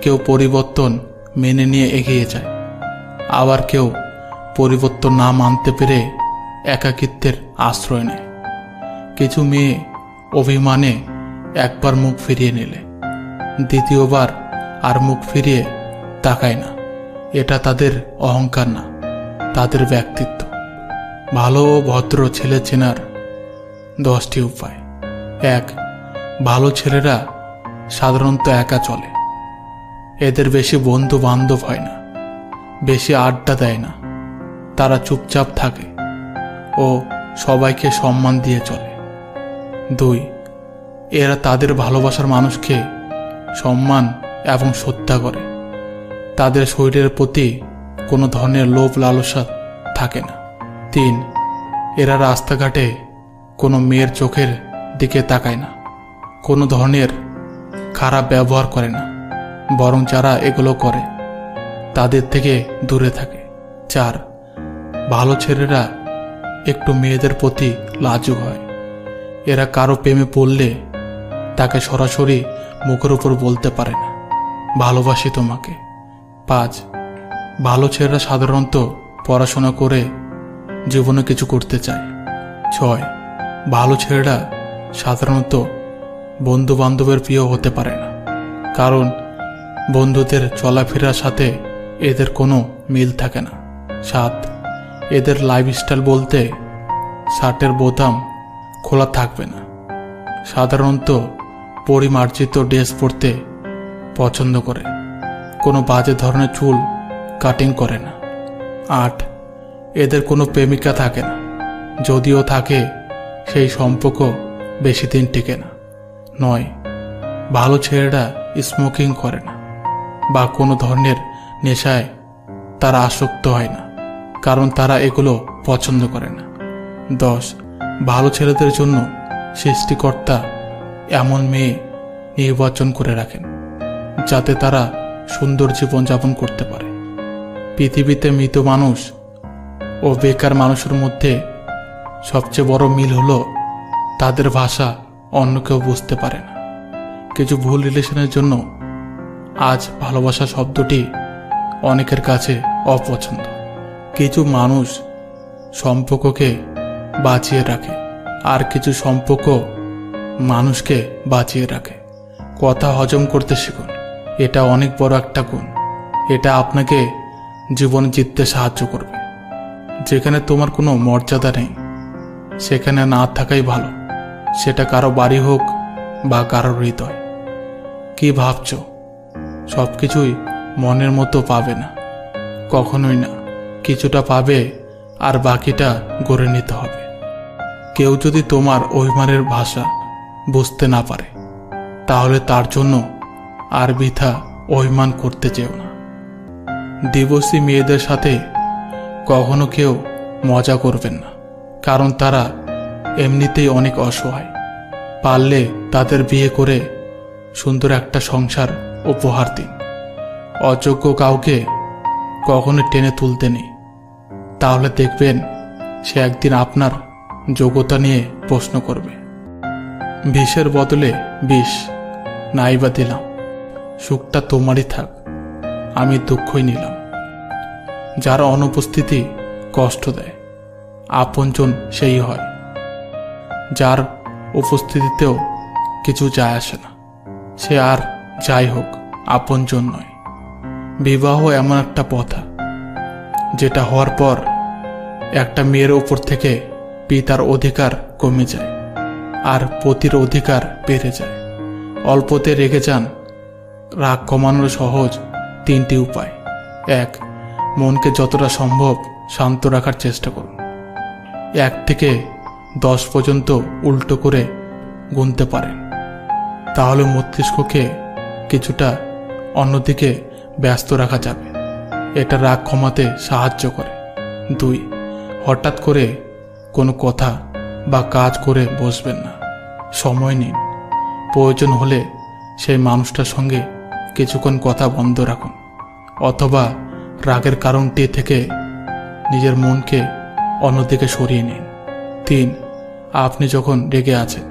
কেউ পরিবর্তন মেনে নিয়ে এগিয়ে যায়, আবার কেউ পরিবর্তন না মানতে পেরে একাকিত্বের আশ্রয় নেয়। কিছু মেয়ে অভিমানে একবার মুখ ফিরিয়ে নিলে দ্বিতীয়বার আর মুখ ফিরিয়ে তাকায় না। এটা তাদের অহংকার না, তাদের ব্যক্তিত্ব। ভালো ও ভদ্র ছেলে চেনার 10টি উপায়। 1. ভালো ছেলেরা সাধারণত একা চলে। এদের বেশি বন্ধু বান্ধব হয় না, বেশি আড্ডা দেয় না। তারা চুপচাপ থাকে ও সবাইকে সম্মান দিয়ে চলে। 2. এরা তাদের ভালোবাসার মানুষকে সম্মান এবং শ্রদ্ধা করে। তাদের শরীরের প্রতি কোনো ধরনের লোভ লালসা থাকে না। 3. এরা রাস্তাঘাটে কোনো মেয়ের চোখের দিকে তাকায় না, কোনো ধরনের খারাপ ব্যবহার করে না, বরং যারা এগুলো করে তাদের থেকে দূরে থাকে। 4. ভালো ছেলেরা একটু মেয়েদের প্রতি লাজুক হয়। এরা কারো প্রেমে পড়লে তাকে সরাসরি মুখের উপর বলতে পারে না, ভালোবাসি তোমাকে। 5. ভালো ছেলেরা সাধারণত পড়াশোনা করে জীবনে কিছু করতে চায়। 6. ভালো ছেলেরা সাধারণত বন্ধু বান্ধবের প্রিয় হতে পারে না, কারণ বন্ধুদের চলাফেরার সাথে এদের কোনো মিল থাকে না। 7. এদের লাইফস্টাইল বলতে শার্টের বোতাম খোলা থাকবে না, সাধারণত পরিমার্জিত ড্রেস পরতে পছন্দ করে, কোনো বাজে ধরনের চুল কাটিং করে না। 8. এদের কোনো প্রেমিকা থাকে না, যদিও থাকে সেই সম্পর্ক বেশি দিন টিকে না। 9. ভালো ছেলেরা স্মোকিং করে না বা কোনো ধরনের নেশায় তারা আসক্ত হয় না, কারণ তারা এগুলো পছন্দ করে না। 10. ভালো ছেলেদের জন্য সৃষ্টিকর্তা এমন মেয়ে নির্বাচন করে রাখেন যাতে তারা সুন্দর জীবনযাপন করতে পারে। পৃথিবীতে মৃত মানুষ ও বেকার মানুষের মধ্যে সবচেয়ে বড় মিল হলো তাদের ভাষা অন্য কেউ বুঝতে পারে না। কিছু ভুল রিলেশনের জন্য আজ ভালোবাসা শব্দটি অনেকের কাছে অপছন্দ। কিছু মানুষ সম্পর্ককে বাঁচিয়ে রাখে, আর কিছু সম্পর্ক মানুষকে বাঁচিয়ে রাখে। কথা হজম করতে শিখুন, এটা অনেক বড় একটা গুণ। এটা আপনাকে জীবনে জিততে সাহায্য করবে। যেখানে তোমার কোনো মর্যাদা নেই সেখানে না থাকাই ভালো, সেটা কারো বাড়ি হোক বা কারো হৃদয়। কি ভাবছ? সব কিছুই মনের মতো পাবে না, কখনোই না। কিছুটা পাবে আর বাকিটা গড়ে নিতে হবে। কেউ যদি তোমার অভিমানের ভাষা বুঝতে না পারে তাহলে তার জন্য আর বৃথা অভিমান করতে চেও না। ডিভোর্সি মেয়েদের সাথে কখনো কেউ মজা করবেন না, কারণ তারা এমনিতেই অনেক অসহায়। পারলে তাদের বিয়ে করে সুন্দর একটা সংসার উপহার দিন। অযোগ্য কাউকে কখনো টেনে তুলতে নেই, তাহলে দেখবেন সে একদিন আপনার যোগ্যতা নিয়ে প্রশ্ন করবে। বিষের বদলে বিষ নাইবা দিলাম, সুখটা তোমারই থাক, আমি দুঃখই নিলাম। যার অনুপস্থিতি কষ্ট দেয় আপনজন সেই হয়, যার উপস্থিতিতেও কিছু যায় আসে না। সে আর যাই হোক আপনজন নয়। বিবাহ এমন একটা প্রথা যেটা হওয়ার পর একটা মেয়ের ওপর থেকে পিতার অধিকার কমে যায় আর পতির অধিকার বেড়ে যায়। অল্পতে রেগে যান। রাগ কমানোর সহজ 3টি উপায়। 1. মনকে যতটা সম্ভব শান্ত রাখার চেষ্টা করুন। 1 থেকে 10 পর্যন্ত উল্টো করে গুনতে পারেন, তাহলে মস্তিষ্ককে কিছুটা অন্যদিকে ব্যস্ত রাখা যাবে। এটা রাগ কমাতে সাহায্য করে। 2. হঠাৎ করে কোনো কথা বা কাজ করে বসবেন না। সময় নিন। প্রয়োজন হলে সেই মানুষটার সঙ্গে কিছুক্ষণ কথা বন্ধ রাখুন, অথবা রাগের কারণটি থেকে নিজের মনকে অন্যদিকে সরিয়ে নিন। 3. আপনি যখন রেগে আছেন,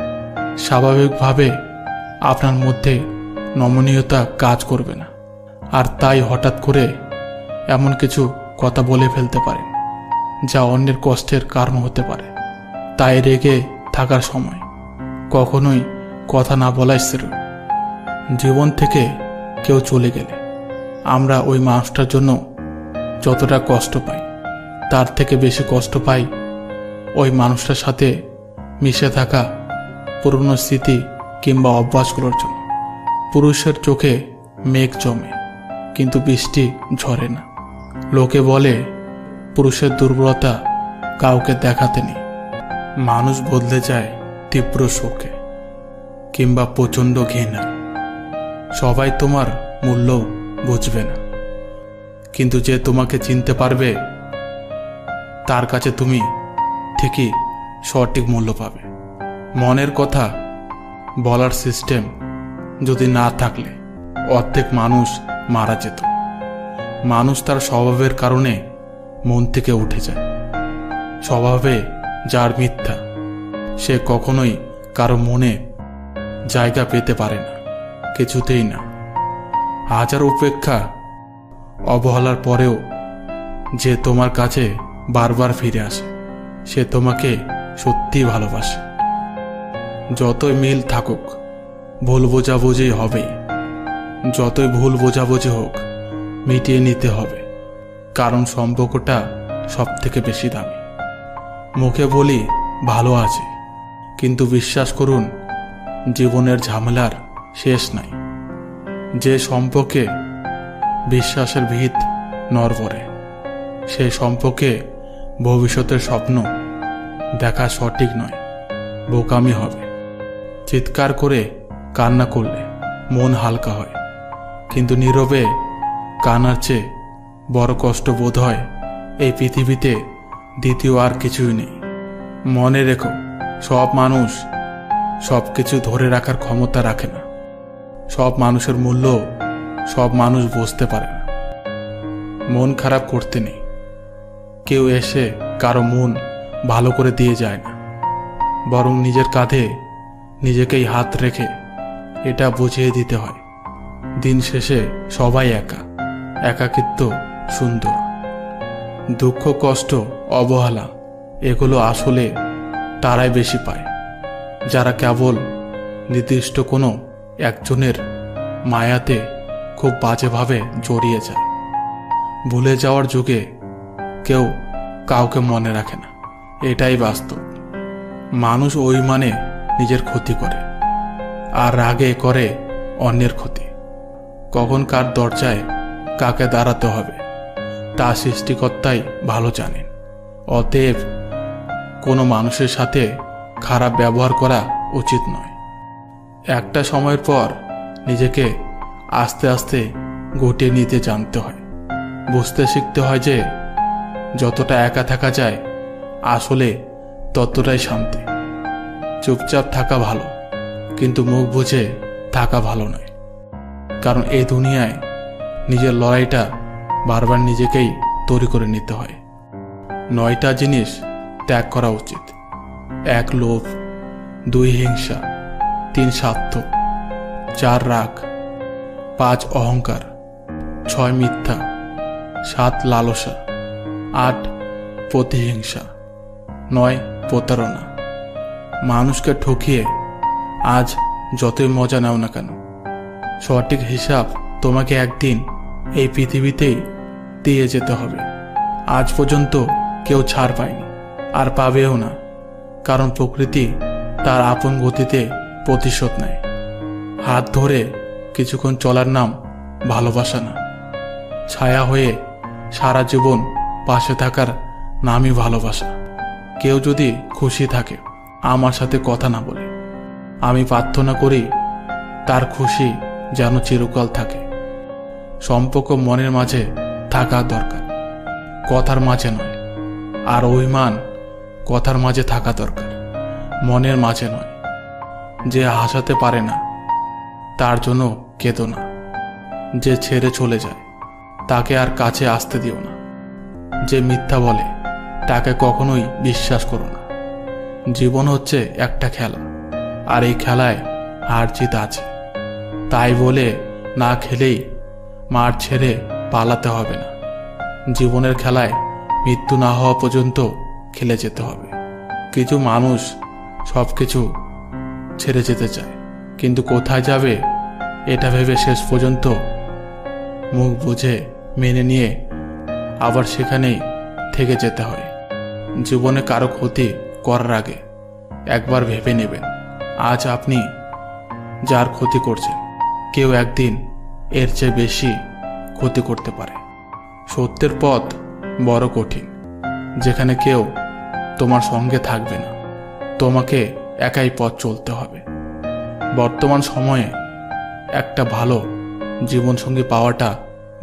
স্বাভাবিকভাবে আপনার মধ্যে নমনীয়তা কাজ করবে না, আর তাই হঠাৎ করে এমন কিছু কথা বলে ফেলতে পারেন যা অন্যের কষ্টের কারণ হতে পারে। তাই রেগে থাকার সময় কখনোই কথা না বলাই শ্রেয়। জীবন থেকে কেউ চলে গেলে আমরা ওই মানুষটার জন্য যতটা কষ্ট পাই, তার থেকে বেশি কষ্ট পাই ওই মানুষটার সাথে মিশে থাকা পুরনো স্মৃতি কিংবা অভ্যাসগুলোর জন্য। পুরুষের চোখে মেঘ জমে, কিন্তু বৃষ্টি ঝরে না। লোকে বলে পুরুষের দুর্বলতা কাউকে দেখাতে নেই। মানুষ বদলে যায় তীব্র শোকে কিংবা প্রচণ্ড ঘৃণায়। সবাই তোমার মূল্য বুঝবে না, কিন্তু যে তোমাকে চিনতে পারবে তার কাছে তুমি ঠিকই সঠিক মূল্য পাবে। মনের কথা বলার সিস্টেম যদি না থাকলে অর্ধেক মানুষ মারা যেত। মানুষ তার স্বভাবের কারণে মন থেকে উঠে যায়। স্বভাবে যার মিথ্যা, সে কখনোই কারো মনে জায়গা পেতে পারে না, কিছুতেই না। হাজার উপেক্ষা অবহেলার পরেও যে তোমার কাছে বারবার ফিরে আসে, সে তোমাকে সত্যিই ভালোবাসে। যতই মিল থাকুক, ভুল বোঝাবুঝি হবেই। যতই ভুল বোঝাবুঝি হোক, মিটিয়ে নিতে হবে, কারণ সম্পর্কটা সব থেকে বেশি দামি। মুখে বলি ভালো আছে, কিন্তু বিশ্বাস করুন জীবনের ঝামেলার শেষ নাই। যে সম্পর্কে বিশ্বাসের ভিত নড়বড়ে, সেই সম্পর্কে ভবিষ্যতের স্বপ্ন দেখা সঠিক নয়, বোকামি হবে। চিৎকার করে কান্না করলে মন হালকা হয়, কিন্তু নীরবে কান্নার চেয়ে বড় কষ্ট বোধ হয় এই পৃথিবীতে দ্বিতীয় আর কিছুই নেই। মনে রেখো, সব মানুষ সব কিছু ধরে রাখার ক্ষমতা রাখে না। সব মানুষের মূল্য সব মানুষ বুঝতে পারে না। মন খারাপ করতে নেই। কেউ এসে কারো মন ভালো করে দিয়ে যায় না, বরং নিজের কাঁধে নিজেকেই হাত রেখে এটা বুঝিয়ে দিতে হয়, দিন শেষে সবাই একা। একাকিত্ব সুন্দর। দুঃখ, কষ্ট, অবহেলা এগুলো আসলে তারাই বেশি পায় যারা কেবল নির্দিষ্ট কোনো একজনের মায়াতে খুব বাজেভাবে জড়িয়ে যায়। ভুলে যাওয়ার যুগে কেউ কাউকে মনে রাখে না, এটাই বাস্তব। মানুষ ওই মানে নিজের ক্ষতি করে, আর রাগে করে অন্যের ক্ষতি। কখন কার দরজায় কাকে দাঁড়াতে হবে তা সৃষ্টিকর্তাই ভালো জানেন। অতএব কোনো মানুষের সাথে খারাপ ব্যবহার করা উচিত নয়। একটা সময়ের পর নিজেকে আস্তে আস্তে গুটিয়ে নিতে জানতে হয়। বুঝতে শিখতে হয় যে যতটা একা থাকা যায় আসলে ততটাই শান্তি। চুপচাপ থাকা ভালো, কিন্তু মুখ বুজে থাকা ভালো নয়। কারণ এই দুনিয়ায় নিজের লড়াইটা বারবার নিজেকেই তৈরি করে নিতে হয়। 9টা জিনিস ত্যাগ করা উচিত। 1 লোভ, 2 হিংসা, 3 স্বার্থ, 4 রাগ, 5 অহংকার, 6 মিথ্যা, 7 লালসা, 8 প্রতিহিংসা, 9 প্রতারণা, মানুষকে ঠকিয়ে আজ যতই মজা নাও না কেন, সঠিক হিসাব তোমাকে একদিন এই পৃথিবীতেই দিয়ে যেতে হবে। আজ পর্যন্ত কেউ ছাড় পায়নি, আর পাবেও না, কারণ প্রকৃতি তার আপন গতিতে প্রতিশোধ নেয়। হাত ধরে কিছুক্ষণ চলার নাম ভালোবাসা না, ছায়া হয়ে সারা জীবন পাশে থাকার নামই ভালোবাসা। কেউ যদি খুশি থাকে আমার সাথে কথা না বলে, আমি প্রার্থনা করি তার খুশি যেন চিরকাল থাকে। সম্পর্ক মনের মাঝে থাকা দরকার, কথার মাঝে নয়। আর অভিমান কথার মাঝে থাকা দরকার, মনের মাঝে নয়। যে হাসাতে পারে না তার জন্য কেঁদো না। যে ছেড়ে চলে যায় তাকে আর কাছে আসতে দিও না। যে মিথ্যা বলে তাকে কখনোই বিশ্বাস করো না। জীবন হচ্ছে একটা খেলা, আর এই খেলায় হার জিত আছে। তাই বলে না খেলেই মাঠ ছেড়ে পালাতে হবে না। জীবনের খেলায় মৃত্যু না হওয়া পর্যন্ত খেলে যেতে হবে। কিছু মানুষ সবকিছু ছেড়ে যেতে চায়, কিন্তু কোথায় যাবে এটা ভেবে শেষ পর্যন্ত মুখ বুঝে মেনে নিয়ে আবার সেখানেই থেকে যেতে হয়। জীবনে কারো ক্ষতি করার আগে একবার ভেবে নেবেন, আজ আপনি যার ক্ষতি করছেন কেউ একদিন এর চেয়ে বেশি ক্ষতি করতে পারে। সত্যের পথ বড় কঠিন, যেখানে কেউ তোমার সঙ্গে থাকবে না, তোমাকে একাই পথ চলতে হবে। বর্তমান সময়ে একটা ভালো জীবনসঙ্গী পাওয়াটা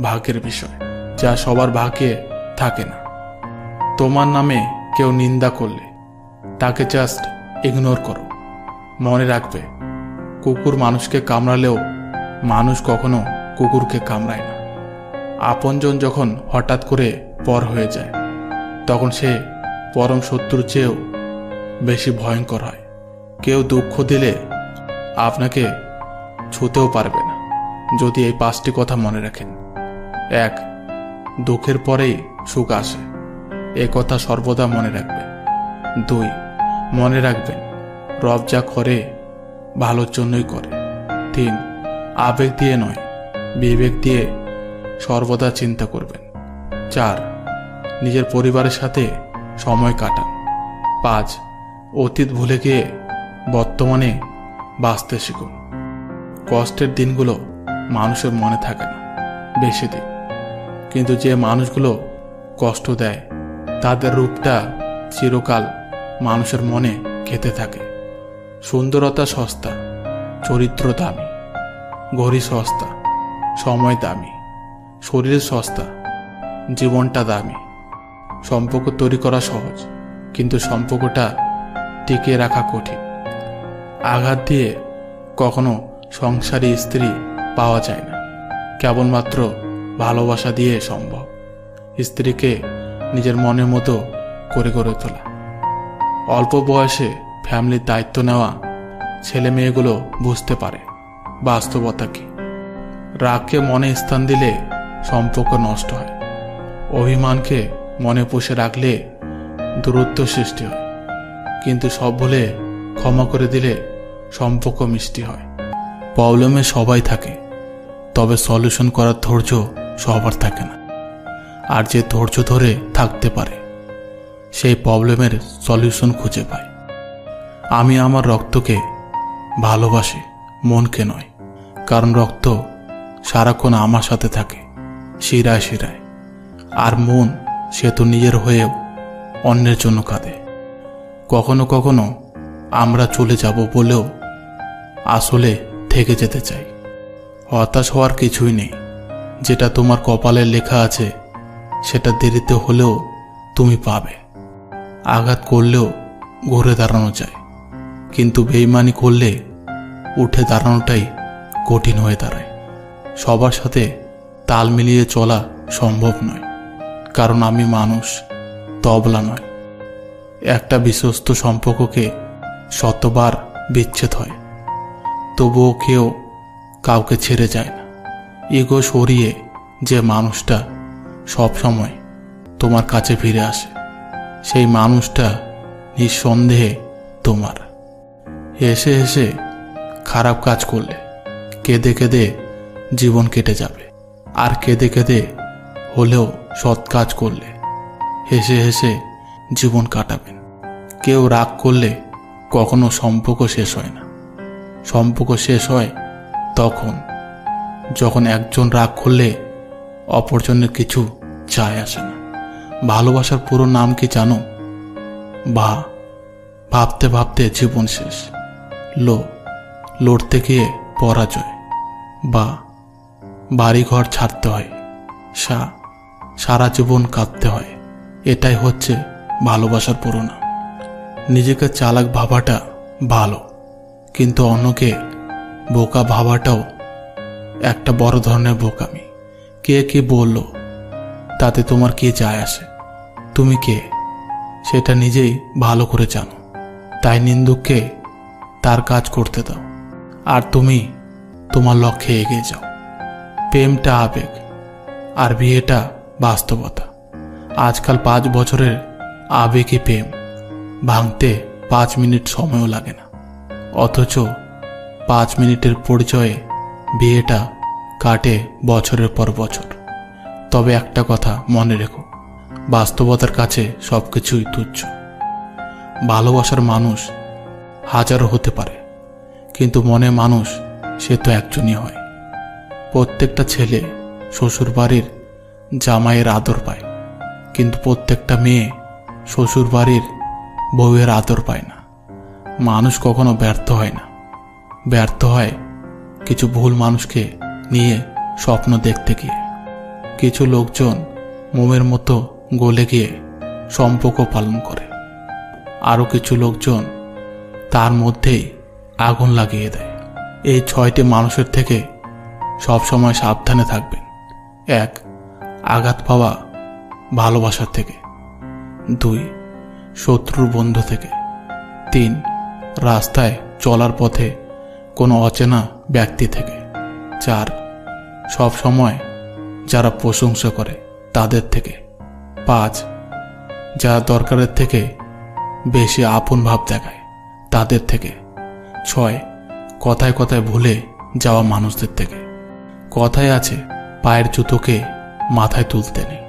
ভাগ্যের বিষয়, যা সবার ভাগ্যে থাকে না। তোমার নামে কেউ নিন্দা করলে তাকে জাস্ট ইগনোর করো। মনে রাখবে, কুকুর মানুষকে কামড়ালেও মানুষ কখনো কুকুরকে কামড়ায় না। আপনজন যখন হঠাৎ করে পর হয়ে যায় তখন সে পরম শত্রুর চেয়েও বেশি ভয়ঙ্কর হয়। কেউ দুঃখ দিলে আপনাকে ছুঁতেও পারবে না, যদি এই 5টি কথা মনে রাখেন। 1. দুঃখের পরেই সুখ আসে, এ কথা সর্বদা মনে রাখবেন। 2. মনে রাখবেন, রব যা করে ভালোর জন্যই করে। 3. আবেগ দিয়ে নয়, বিবেক দিয়ে সর্বদা চিন্তা করবেন। 4. নিজের পরিবারের সাথে সময় কাটান। 5. অতীত ভুলে গিয়ে বর্তমানে বাঁচতে শিখুন। কষ্টের দিনগুলো মানুষের মনে থাকে না বেশি দিন, কিন্তু যে মানুষগুলো কষ্ট দেয় তাদের রূপটা চিরকাল মানুষের মনে খেতে থাকে। সুন্দরতা সস্তা, চরিত্র দামি, ঘড়ি সস্তা, সময় দামি, শরীর সস্তা, জীবনটা দামি। সম্পর্ক তৈরি করা সহজ, কিন্তু সম্পর্কটা টিকিয়ে রাখা কঠিন। আঘাত দিয়ে কখনো সংসারী স্ত্রী পাওয়া যায় না, কেবলমাত্র ভালোবাসা দিয়ে সম্ভব স্ত্রীকে নিজের মনের মতো করে গড়ে তোলা। অল্প বয়সে ফ্যামিলির দায়িত্ব নেওয়া ছেলে মেয়েগুলো বুঝতে পারে বাস্তবতা কি। রাগকে মনে স্থান দিলে সম্পর্ক নষ্ট হয়। অভিমানকে মনে পুষে রাখলে দূরত্ব সৃষ্টি হয়, কিন্তু সব ভুলে ক্ষমা করে দিলে সম্পর্ক মিষ্টি হয়। প্রবলেমে সবাই থাকে, তবে সলিউশন করার ধৈর্য সবার থাকে না। আর যে ধৈর্য ধরে থাকতে পারে সেই প্রবলেমের সলিউশন খুঁজে পায়। আমি আমার রক্তকে ভালোবাসি, মনকে নয়, কারণ রক্ত সারাক্ষণ আমার সাথে থাকে শিরায় শিরায়। আর মন সে তো নিজের হয়েও অন্যের জন্য কাঁদে। কখনো কখনো আমরা চলে যাব বলেও আসলে থেকে যেতে চাই। হতাশ হওয়ার কিছুই নেই, যেটা তোমার কপালে লেখা আছে সেটা দেরিতে হলেও তুমি পাবে। আঘাত করলেও ঘুরে দাঁড়ানো যায়, কিন্তু বেইমানি করলে উঠে দাঁড়ানোটাই কঠিন হয়ে দাঁড়ায়। সবার সাথে তাল মিলিয়ে চলা সম্ভব নয়, কারণ আমি মানুষ, তবলা নয়। একটা বিশ্বস্ত সম্পর্ককে শতবার বিচ্ছেদ হয়, তবুও কেউ কাউকে ছেড়ে যায় না। ইগো সরিয়ে যে মানুষটা সব সময় তোমার কাছে ফিরে আসে, সেই মানুষটা নিঃসন্দেহে তোমার। হেসে হেসে খারাপ কাজ করলে কেঁদে কেঁদে জীবন কেটে যাবে, আর কেঁদে কেঁদে হলেও সৎ কাজ করলে হেসে হেসে জীবন কাটাবেন। কেউ রাগ করলে কখনো সম্পর্ক শেষ হয় না। সম্পর্ক শেষ হয় তখন যখন একজন রাগ করলে অপরজনের কিছু যায় আসে না। ভালোবাসার পুরো নাম কি জানো? বা ভাবতে ভাবতে জীবন শেষ, লড়তে গিয়ে পরাজয়, বা বাড়িঘর ছাড়তে হয়, সারা জীবন কাঁদতে হয়। এটাই হচ্ছে ভালোবাসার পুরো নাম। নিজেকে চালাক ভাবাটা ভালো, কিন্তু অন্যকে বোকা ভাবাটাও একটা বড় ধরনের বোকামি। কে কি বলল তাতে তোমার কি যায় আসে? তুমি কে সেটা নিজেই ভালো করে জানো। তাই নিন্দুককে তার কাজ করতে দাও, আর তুমি তোমার লক্ষ্যে এগিয়ে যাও। প্রেমটা আবেগ, আর বিয়েটা বাস্তবতা। আজকাল 5 বছরের আবেগী প্রেম ভাঙতে 5 মিনিট সময়ও লাগে না, অথচ 5 মিনিটের পরিচয়ে বিয়েটা কাটে বছরের পর বছর। তবে একটা কথা মনে রেখো, বাস্তবতার কাছে সবকিছুই তুচ্ছ। ভালোবাসার মানুষ হাজারো হতে পারে, কিন্তু মনে মানুষ সে তো একজনই হয়। প্রত্যেকটা ছেলে শ্বশুর বাড়ির জামাইয়ের আদর পায়, কিন্তু প্রত্যেকটা মেয়ে শ্বশুর বাড়ির বউয়ের আদর পায় না। মানুষ কখনো ব্যর্থ হয় না, ব্যর্থ হয় কিছু ভুল মানুষকে নিয়ে স্বপ্ন দেখতে গিয়ে। কিছু লোকজন মোমের মতো গলে গিয়ে সম্পর্ক পালন করে, আরও কিছু লোকজন তার মধ্যেই আগুন লাগিয়ে দেয়। এই 6টি মানুষের থেকে সবসময় সাবধানে থাকবেন। 1. আঘাত পাওয়া ভালোবাসার থেকে। 2. শত্রুর বন্ধু থেকে। 3. রাস্তায় চলার পথে কোনো অচেনা ব্যক্তি থেকে। 4. সব সময় যারা প্রশংসা করে তাদের থেকে। 5. যারা দরকারের থেকে বেশি আপন ভাব দেখায় তাদের থেকে। 6. কথায় কথায় ভুলে যাওয়া মানুষদের থেকে। কথায় আছে, পায়ের জুতোকে মাথায় তুলতে নেই।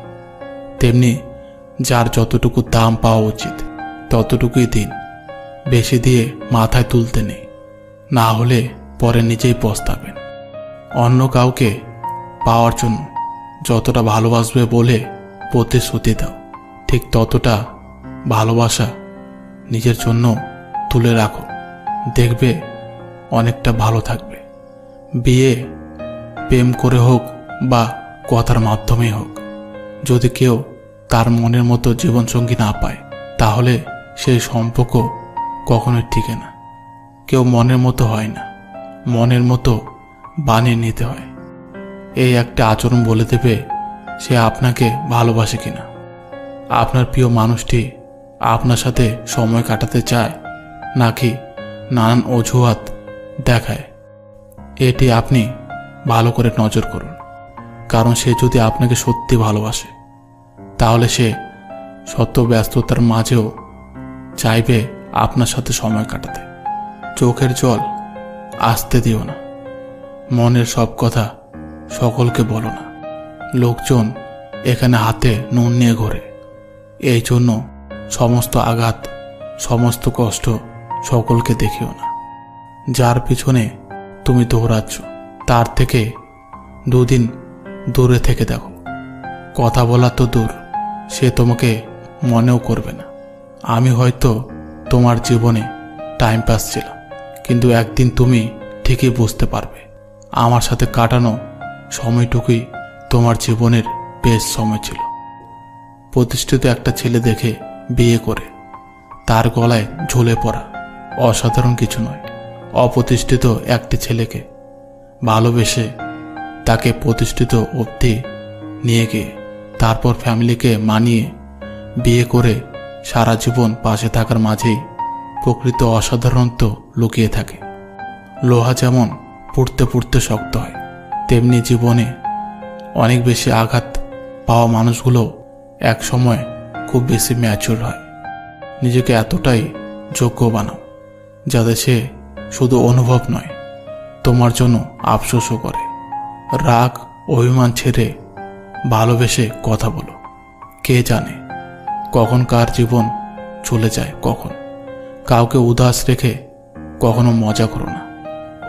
তেমনি যার যতটুকু দাম পাওয়া উচিত ততটুকুই দিন, বেশি দিয়ে মাথায় তুলতে নেই, না হলে পরে নিজেই পস্তাবেন। অন্য কাউকে পাওয়ার জন্য যতটা ভালোবাসবে বলে প্রতিশ্রুতি দাও, ঠিক ততটা ভালোবাসা নিজের জন্য তুলে রাখো, দেখবে অনেকটা ভালো থাকবে। বিয়ে প্রেম করে হোক বা কথার মাধ্যমে হোক, যদি কেউ তার মনের মতো জীবনসঙ্গী না পায় তাহলে সেই সম্পর্ক কখনোই টিকে না। কেউ মনের মতো হয় না, মনের মতো বানিয়ে নিতে হয়। এই একটা আচরণ বলে দেবে সে আপনাকে ভালোবাসে কিনা। আপনার প্রিয় মানুষটি আপনার সাথে সময় কাটাতে চায় নাকি নানান অজুহাত দেখায়, এটি আপনি ভালো করে নজর করুন। কারণ সে যদি আপনাকে সত্যি ভালোবাসে তাহলে সে শত ব্যস্ততার মাঝেও চাইবে আপনার সাথে সময় কাটাতে। চোখের জল আসতে দিও না, মনের সব কথা সকলকে বলো না। লোকজন এখানে হাতে নুন নিয়ে ঘোরে, এই জন্য সমস্ত আঘাত সমস্ত কষ্ট সকলকে দেখিও না। যার পিছনে তুমি দৌড়াচ্ছ তার থেকে 2 দিন দূরে থেকে দেখো। কথা বলা তো দূর, সে তোমাকে মনেও করবে না। আমি হয়তো তোমার জীবনে টাইম পাস ছিলাম, কিন্তু একদিন তুমি ঠিকই বুঝতে পারবে আমার সাথে কাটানো সময়টুকুই তোমার জীবনের বেস্ট সময় ছিল। প্রতিষ্ঠিত একটা ছেলে দেখে বিয়ে করে তার গলায় ঝুলে পড়া অসাধারণ কিছু নয়। অপ্রতিষ্ঠিত একটি ছেলেকে ভালোবেসে তাকে প্রতিষ্ঠিত অবধি নিয়ে গিয়ে তারপর ফ্যামিলিকে মানিয়ে বিয়ে করে সারা জীবন পাশে থাকার মাঝেই প্রকৃত অসাধারণত্ব লুকিয়ে থাকে। লোহা যেমন পুড়তে পুড়তে শক্ত হয়, তেমনি জীবনে অনেক বেশি আঘাত পাওয়া মানুষগুলো এক সময় খুব বেশি ম্যাচিউর হয়। নিজেকে এতটাই যোগ্য বানাও যাতে সে শুধু অনুভব নয়, তোমার জন্য আফসোসও করে। রাগ অভিমান ছেড়ে ভালোবেসে কথা বলো। কে জানে কখন কার জীবন চলে যায়। কখন কাউকে উদাস রেখে কখনো মজা করো না।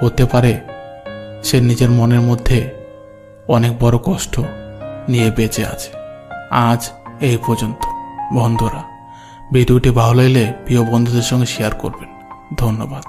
হতে পারে সে নিজের মনের মধ্যে অনেক বড় কষ্ট নিয়ে বেঁচে আছে। আজ এই পর্যন্ত। বন্ধুরা, ভিডিওটি ভালো লাগলে প্রিয় বন্ধুদের সঙ্গে শেয়ার করবেন। ধন্যবাদ।